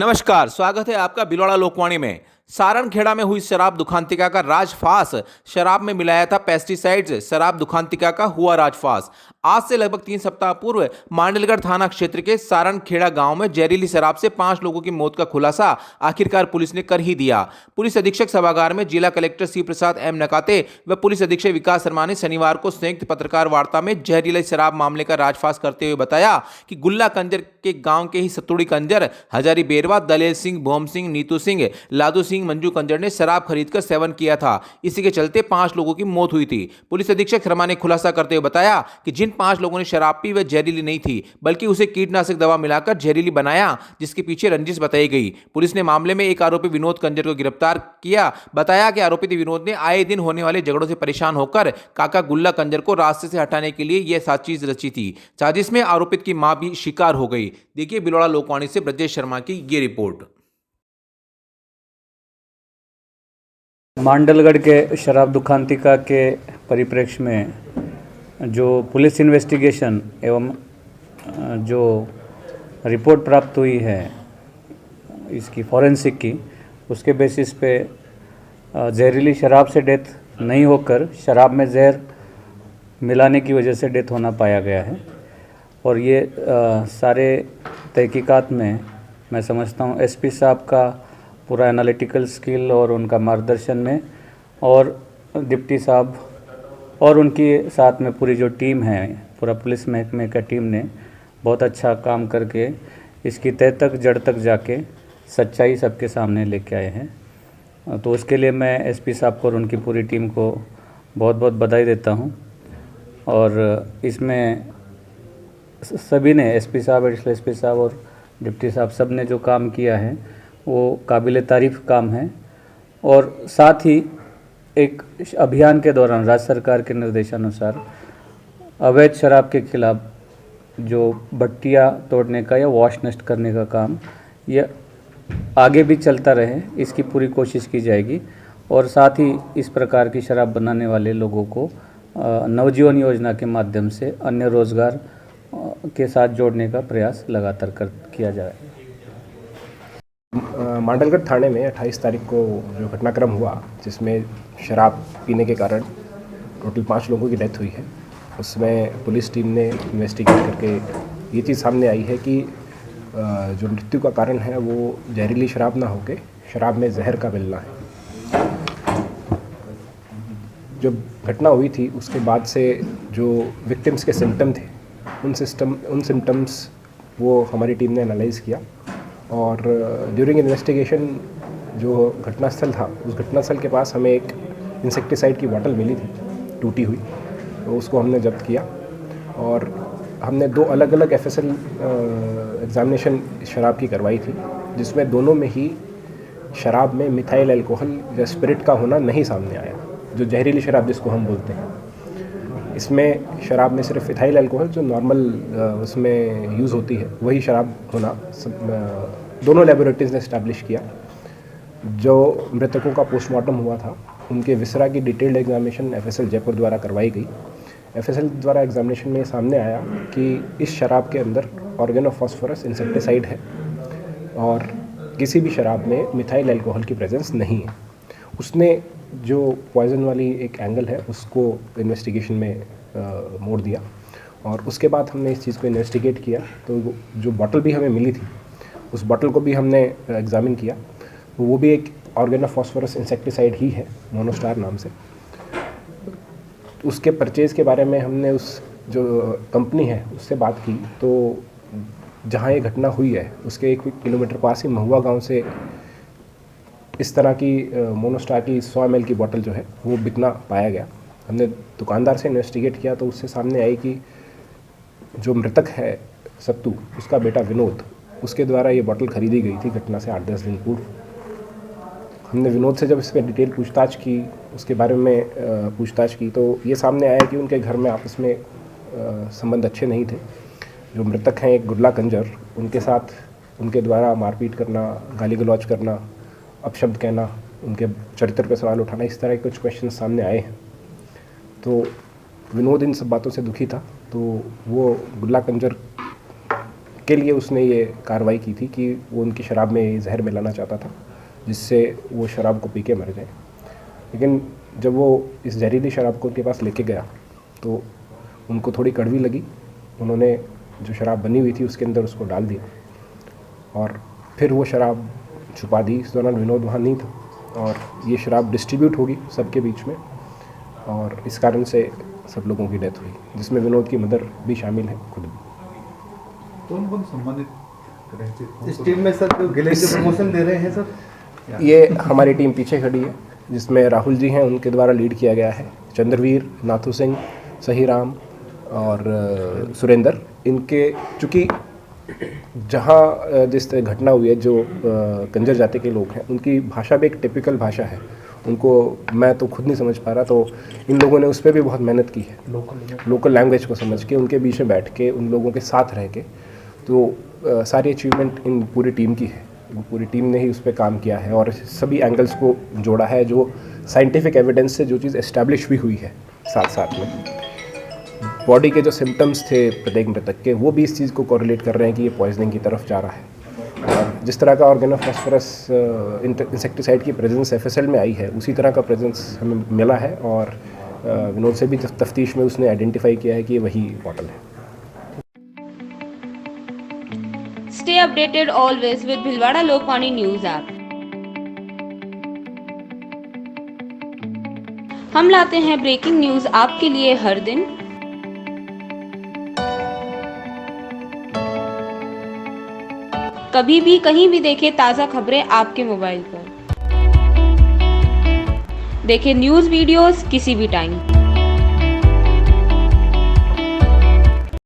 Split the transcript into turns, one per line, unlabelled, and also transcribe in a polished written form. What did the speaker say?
नमस्कार, स्वागत है आपका बिलौड़ा लोकवाणी में। सारणखेड़ा में हुई शराब दुखांतिका का राजफास। शराब में मिलाया था पेस्टिसाइड्स, शराब दुखांतिका का हुआ राजफास। आज से लगभग 3 सप्ताह पूर्व मांडलगढ़ थाना क्षेत्र के सारणखेड़ा गांव में जहरीली शराब से 5 लोगों की मौत का खुलासा आखिरकार पुलिस ने कर ही दिया। पुलिस अधीक्षक सभागार में जिला कलेक्टर सी प्रसाद एम नकाते व पुलिस अधीक्षक विकास शर्मा ने शनिवार को संयुक्त पत्रकार वार्ता में जहरीली शराब मामले का राजफास करते हुए बताया कि गुल्ला कंजर के गांव के ही सतुड़ी कंजर, हजारी बेरवा, दलेल सिंह, भोम सिंह, नीतू सिंह, लादू सिंह, मंजू कंजर ने शराब खरीदकर सेवन किया था। इसी के चलते 5 लोगों की मौत हुई थी। पुलिस अधीक्षक शर्मा ने खुलासा करते हुए बताया कि जिन 5 लोगों ने शराब पी वह जहरीली नहीं थी, बल्कि उसे कीटनाशक दवा मिलाकर जहरीली बनाया, जिसके पीछे रंजिश बताई गई। पुलिस ने मामले में एक आरोपी विनोद कंजर को गिरफ्तार किया। बताया कि आरोपी विनोद ने आए दिन होने वाले झगड़ों से परेशान होकर काका गुल्ला कंजर को रास्ते से हटाने के लिए यह साजिश रची थी। साजिश में आरोपित की मां भी शिकार हो गई। देखिए बिलौड़ा लोकवाणी से ब्रजेश शर्मा की ये रिपोर्ट।
मांडलगढ़ के शराब दुखांतिका के परिप्रेक्ष्य में जो पुलिस इन्वेस्टिगेशन एवं जो रिपोर्ट प्राप्त हुई है इसकी फॉरेंसिक की, उसके बेसिस पे जहरीली शराब से डेथ नहीं होकर शराब में जहर मिलाने की वजह से डेथ होना पाया गया है। और ये सारे तहकीकात में मैं समझता हूँ एसपी साहब का पूरा एनालिटिकल स्किल और उनका मार्गदर्शन में, और डिप्टी साहब और उनकी साथ में पूरी जो टीम है, पूरा पुलिस महकमे का टीम ने बहुत अच्छा काम करके इसकी तह तक जड़ तक जाके सच्चाई सबके सामने लेके आए हैं। तो उसके लिए मैं एसपी साहब को और उनकी पूरी टीम को बहुत बहुत बधाई देता हूं। और इसमें सभी ने, एसपी साहब, एडिशनल एसपी साहब और डिप्टी साहब, सब ने जो काम किया है वो काबिल तारीफ़ काम है। और साथ ही एक अभियान के दौरान राज्य सरकार के निर्देशानुसार अवैध शराब के खिलाफ जो भट्टियाँ तोड़ने का या वॉश नष्ट करने का काम यह आगे भी चलता रहे, इसकी पूरी कोशिश की जाएगी। और साथ ही इस प्रकार की शराब बनाने वाले लोगों को नवजीवन योजना के माध्यम से अन्य रोजगार के साथ जोड़ने का प्रयास लगातार किया जाए।
मांडलगढ़ थाने में 28 तारीख को जो घटनाक्रम हुआ, जिसमें शराब पीने के कारण टोटल 5 लोगों की डेथ हुई है, उसमें पुलिस टीम ने इन्वेस्टिगेट करके ये चीज़ सामने आई है कि जो मृत्यु का कारण है वो जहरीली शराब ना होके शराब में जहर का मिलना है। जब घटना हुई थी उसके बाद से जो विक्टिम्स के सिम्टम थे, उन सिम्टम्स वो हमारी टीम ने एनालाइज़ किया। और ड्यूरिंग इन्वेस्टिगेशन जो घटनास्थल था, उस घटनास्थल के पास हमें एक इंसेक्टिसाइड की बॉटल मिली थी टूटी हुई, तो उसको हमने जब्त किया। और हमने 2 अलग अलग एफएसएल एग्जामिनेशन शराब की करवाई थी, जिसमें दोनों में ही शराब में मिथाइल अल्कोहल या स्पिरिट का होना नहीं सामने आया, जो जहरीली शराब जिसको हम बोलते हैं। इसमें शराब में सिर्फ इथाइल अल्कोहल जो नॉर्मल उसमें यूज़ होती है वही शराब होना दोनों लेबोरेटरीज ने इस्टेब्लिश किया। जो मृतकों का पोस्टमार्टम हुआ था उनके विसरा की डिटेल्ड एग्जामिनेशन एफएसएल जयपुर द्वारा करवाई गई। एफएसएल द्वारा एग्जामिनेशन में सामने आया कि इस शराब के अंदर ऑर्गेनोफॉस्फोरस इंसेक्टिसाइड है और किसी भी शराब में मिथाइल अल्कोहल की प्रेजेंस नहीं है। उसने जो पॉइजन वाली एक एंगल है उसको इन्वेस्टिगेशन में मोड़ दिया। और उसके बाद हमने इस चीज़ को इन्वेस्टिगेट किया, तो जो बॉटल भी हमें मिली थी उस बॉटल को भी हमने एग्जामिन किया, तो वो भी एक ऑर्गेनोफॉस्फोरस इंसेक्टिसाइड ही है, मोनोस्टार नाम से। उसके परचेज़ के बारे में हमने उस जो कंपनी है उससे बात की, तो जहाँ ये घटना हुई है उसके 1 किलोमीटर पास ही महुआ गांव से इस तरह की मोनोस्टार की 100 ml की बोतल जो है वो बिकना पाया गया। हमने दुकानदार से इन्वेस्टिगेट किया तो उससे सामने आई कि जो मृतक है सत्तू, उसका बेटा विनोद, उसके द्वारा ये बोतल खरीदी गई थी घटना से 8-10 दिन पूर्व। हमने विनोद से जब इस पर डिटेल पूछताछ की, उसके बारे में पूछताछ की, तो ये सामने आया कि उनके घर में आपस में संबंध अच्छे नहीं थे। जो मृतक हैं एक गुल्ला कंजर, उनके साथ उनके द्वारा मारपीट करना, गाली गलौज करना, अपशब्द कहना, उनके चरित्र पर सवाल उठाना, इस तरह के कुछ क्वेश्चन सामने आए हैं। तो विनोद इन सब बातों से दुखी था, तो वो गुल्ला कंजर के लिए उसने ये कार्रवाई की थी कि वो उनकी शराब में जहर मिलाना चाहता था, जिससे वो शराब को पी के मर गए। लेकिन जब वो इस जहरीली शराब को उनके पास लेके गया तो उनको थोड़ी कड़वी लगी। उन्होंने जो शराब बनी हुई थी उसके अंदर उसको डाल दिया और फिर वो शराब छुपा दी। इस दौरान विनोद वहाँ नहीं था और ये शराब डिस्ट्रीब्यूट होगी सबके बीच में और इस कारण से सब लोगों की डेथ हुई, जिसमें विनोद की मदर भी शामिल है, खुद भी।
कौन कौन संबंधित इस टीम में सर? गिले के प्रमोशन दे रहे हैं सर?
ये हमारी टीम पीछे खड़ी है, जिसमें राहुल जी हैं, उनके द्वारा लीड किया गया है। चंद्रवीर, नाथू सिंह, सही राम और सुरेंद्र, इनके चूँकि जहाँ जिस तरह घटना हुई है, जो कंजर जाति के लोग हैं, उनकी भाषा भी एक टिपिकल भाषा है। उनको मैं तो खुद नहीं समझ पा रहा, तो इन लोगों ने उस पर भी बहुत मेहनत की है, लोकल लैंग्वेज को समझ के, उनके बीच में बैठ के, उन लोगों के साथ रह के। तो सारी अचीवमेंट इन पूरी टीम की है, वो पूरी टीम ने ही उस पर काम किया है और सभी एंगल्स को जोड़ा है, जो साइंटिफिक एविडेंस से जो चीज़ एस्टैब्लिश भी हुई है। साथ साथ में बॉडी के जो सिम्टम्स थे प्रत्येक मृतक के, वो भी इस चीज़ को कोरिलेट कर रहे हैं कि ये पॉइजनिंग की तरफ जा रहा है। और जिस तरह का ऑर्गेनोफॉस्फोरस इंसेक्टिसाइड की प्रेजेंस एफएसएल में आई है, उसी तरह का प्रेजेंस हमें मिला है और विनोद से भी तफ्तीश में उसने आइडेंटिफाई किया है कि ये वही बॉटल है।
Stay updated always with Bhilwara Lokmani News app. हम लाते हैं ब्रेकिंग न्यूज आपके लिए हर दिन। कभी भी कहीं भी देखें ताज़ा खबरें आपके मोबाइल पर। देखें न्यूज वीडियोस किसी भी टाइम।